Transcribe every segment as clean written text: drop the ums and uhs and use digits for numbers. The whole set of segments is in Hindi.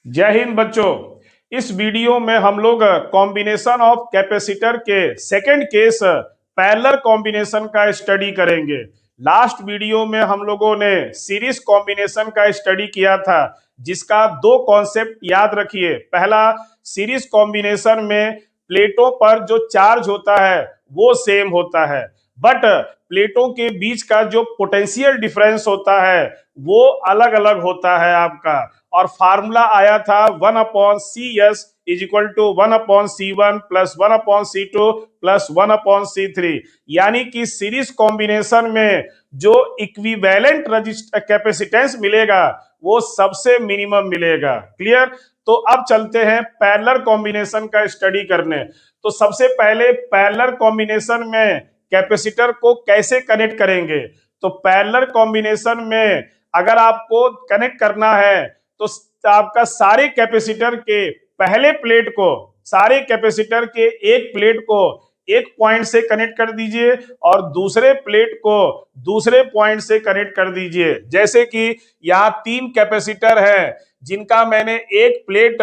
जय हिंद बच्चों। इस वीडियो में हम लोग कॉम्बिनेशन ऑफ कैपेसिटर के सेकंड केस पैरेलल कॉम्बिनेशन का स्टडी करेंगे। लास्ट वीडियो में हम लोगों ने सीरीज कॉम्बिनेशन का स्टडी किया था, जिसका दो कॉन्सेप्ट याद रखिए। पहला, सीरीज कॉम्बिनेशन में प्लेटों पर जो चार्ज होता है वो सेम होता है, बट प्लेटों के बीच का जो पोटेंशियल डिफरेंस होता है वो अलग अलग होता है आपका। और फार्मूला आया था 1/CS is equal to 1/C1 plus 1/C2 plus 1/C3। यानी कि सीरीज कॉम्बिनेशन में जो इक्विवेलेंट रजिस्टर कैपेसिटेंस मिलेगा वो सबसे मिनिमम मिलेगा। क्लियर? तो अब चलते हैं पैरेलल कॉम्बिनेशन का स्टडी करने। तो सबसे पहले पैरेलल कॉम्बिनेशन में कैपेसिटर को कैसे कनेक्ट करेंगे। तो पैरेलल कॉम्बिनेशन में अगर आपको कनेक्ट करना है तो आपका सारे कैपेसिटर के पहले प्लेट को, सारे कैपेसिटर के एक प्लेट को एक पॉइंट से कनेक्ट कर दीजिए और दूसरे प्लेट को दूसरे पॉइंट से कनेक्ट कर दीजिए। जैसे कि यहाँ 3 कैपेसिटर है जिनका मैंने एक प्लेट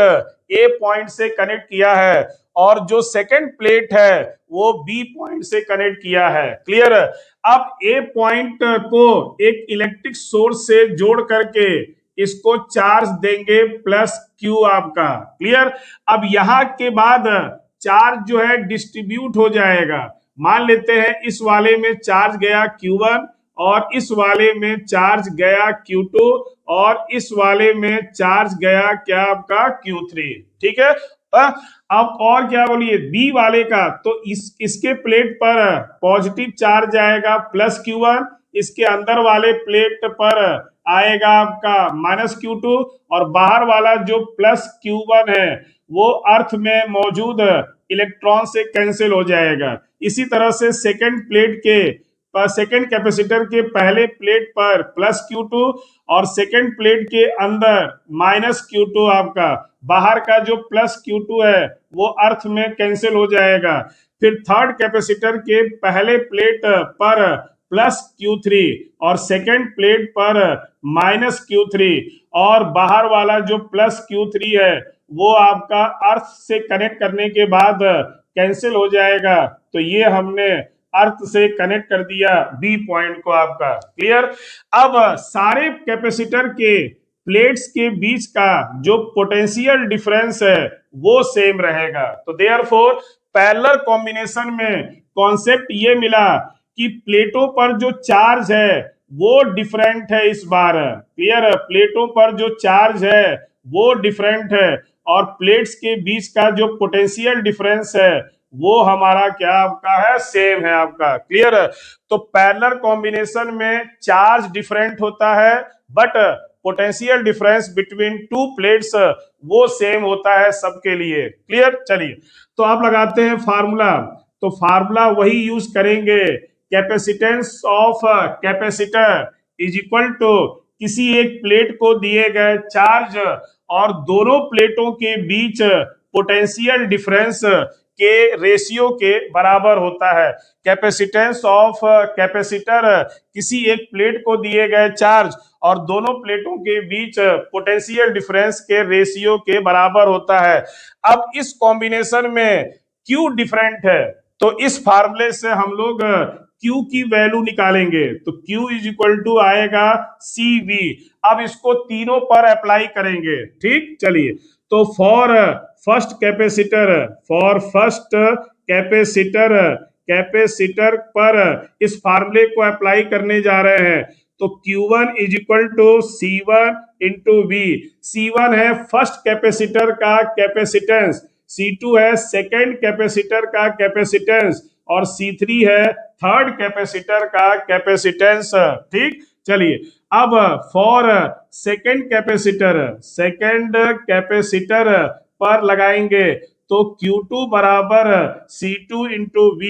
ए पॉइंट से कनेक्ट किया है और जो सेकंड प्लेट है वो बी पॉइंट से कनेक्ट किया है। क्लियर? अब ए पॉइंट को एक इलेक्ट्रिक सोर्स से जोड़ करके इसको चार्ज देंगे प्लस क्यू आपका। क्लियर? अब यहां के बाद चार्ज जो है डिस्ट्रीब्यूट हो जाएगा। मान लेते हैं इस वाले में चार्ज गया Q1 और इस वाले में चार्ज गया Q2 और इस वाले में चार्ज गया क्या आपका Q3। ठीक है? अब और क्या बोलिए, बी वाले का तो इसके प्लेट पर पॉजिटिव चार्ज आएगा प्लस Q1, इसके अंदर वाले प्लेट पर आएगा आपका -Q2 और बाहर वाला जो प्लस Q1 है वो अर्थ में मौजूद इलेक्ट्रॉन से कैंसिल हो जाएगा। इसी तरह से सेकंड कैपेसिटर के पहले प्लेट पर +Q2 और सेकंड प्लेट के अंदर -Q2 आपका, बाहर का जो +Q2 है वो अर्थ में कैंसिल हो जाएगा। फिर थर्ड कैपेसिटर के पहले प्लेट पर +Q3 और सेकंड प्लेट पर -Q3 और बाहर वाला जो +Q3 है वो आपका अर्थ से कनेक्ट करने के बाद कैंसिल हो जाएगा। तो ये हमने अर्थ से कनेक्ट कर दिया बी पॉइंट को आपका। क्लियर? अब सारे कैपेसिटर के प्लेट्स के बीच का जो पोटेंशियल डिफरेंस है वो सेम रहेगा। तो देयरफॉर पैरेलल कॉम्बिनेशन में कॉन्सेप्ट ये मिला कि प्लेटों पर जो चार्ज है वो डिफरेंट है इस बार। क्लियर? प्लेटों पर जो चार्ज है वो डिफरेंट है और प्लेट्स के बीच का जो पोटेंशियल डिफरेंस है वो हमारा क्या आपका है, सेम है आपका। क्लियर? तो पैरेलल कॉम्बिनेशन में चार्ज डिफरेंट होता है but potential difference between two plates वो सेम होता है सबके लिए। क्लियर? चलिए तो आप लगाते हैं फार्मूला। तो फार्मूला वही यूज करेंगे, capacitance of capacitor is equal to किसी एक प्लेट को दिए गए चार्ज और दोनों प्लेटों के बीच पोटेंशियल डिफरेंस के रेशियो के बराबर होता है। कैपेसिटेंस ऑफ कैपेसिटर किसी एक प्लेट को दिए गए चार्ज और दोनों प्लेटों के बीच पोटेंशियल डिफरेंस के रेशियो के बराबर होता है। अब इस कॉम्बिनेशन में Q डिफरेंट है तो इस फार्मूले से हम लोग Q की वैल्यू निकालेंगे। तो Q इज इक्वल टू आएगा CV। अब इसको तीनों पर अप्लाई करेंगे। ठीक? चलिए तो फॉर फर्स्ट कैपेसिटर पर इस फार्मूले को अप्लाई करने जा रहे हैं। तो Q1 is equal to C1 into V। C1 है फर्स्ट कैपेसिटर का कैपेसिटेंस, C2 है सेकेंड कैपेसिटर का कैपेसिटेंस और C3 है थर्ड कैपेसिटर का कैपेसिटेंस। ठीक? चलिए अब फॉर सेकेंड कैपेसिटर पर लगाएंगे तो Q2 बराबर C2 इंटू V।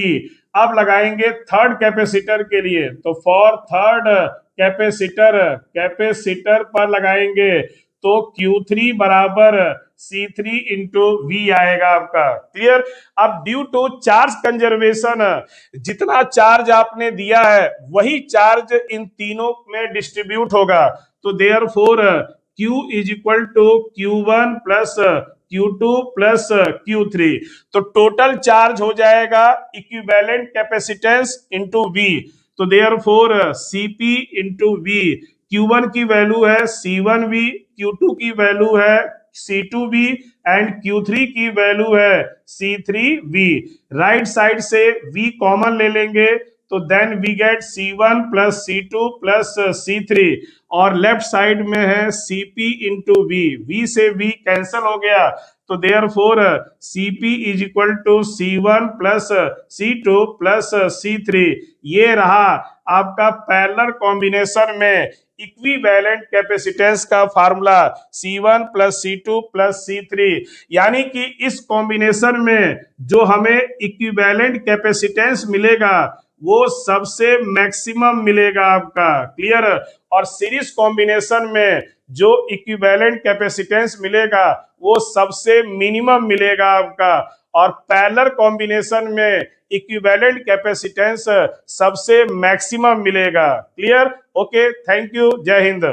अब लगाएंगे थर्ड कैपेसिटर के लिए। तो फॉर थर्ड कैपेसिटर पर लगाएंगे तो Q3 बराबर C3 इंटू V आएगा आपका। क्लियर? अब ड्यू टू चार्ज कंजर्वेशन जितना चार्ज आपने दिया है वही चार्ज इन तीनों में डिस्ट्रीब्यूट होगा। तो therefore Q is equal to Q1 plus Q2 plus Q3। तो टोटल चार्ज हो जाएगा इक्विवेलेंट कैपेसिटेंस इंटू V। तो therefore Cp into V, Q1 की वैल्यू है C1V, Q2 की वैल्यू है C2V एंड Q3 की वैल्यू है C3V। राइट साइड से V कॉमन ले लेंगे तो then we get C1 plus C2 plus C3 और लेफ्ट साइड में है Cp इंटू V से V कैंसल हो गया तो therefore Cp is equal to C1 plus C2 plus C3। ये रहा आपका पैरेलल कॉम्बिनेशन में इक्विवेलेंट कैपेसिटेंस का formula C1 plus C2 plus C3। यानी कि इस कॉम्बिनेशन में जो हमें इक्विवेलेंट कैपेसिटेंस मिलेगा वो सबसे मैक्सिमम मिलेगा आपका। क्लियर। और सीरीज कॉम्बिनेशन में जो इक्विवेलेंट कैपेसिटेंस मिलेगा वो सबसे मिनिमम मिलेगा आपका। और पैरेलल कॉम्बिनेशन में इक्विवेलेंट कैपेसिटेंस सबसे मैक्सिमम मिलेगा। क्लियर। ओके, थैंक यू, जय हिंद।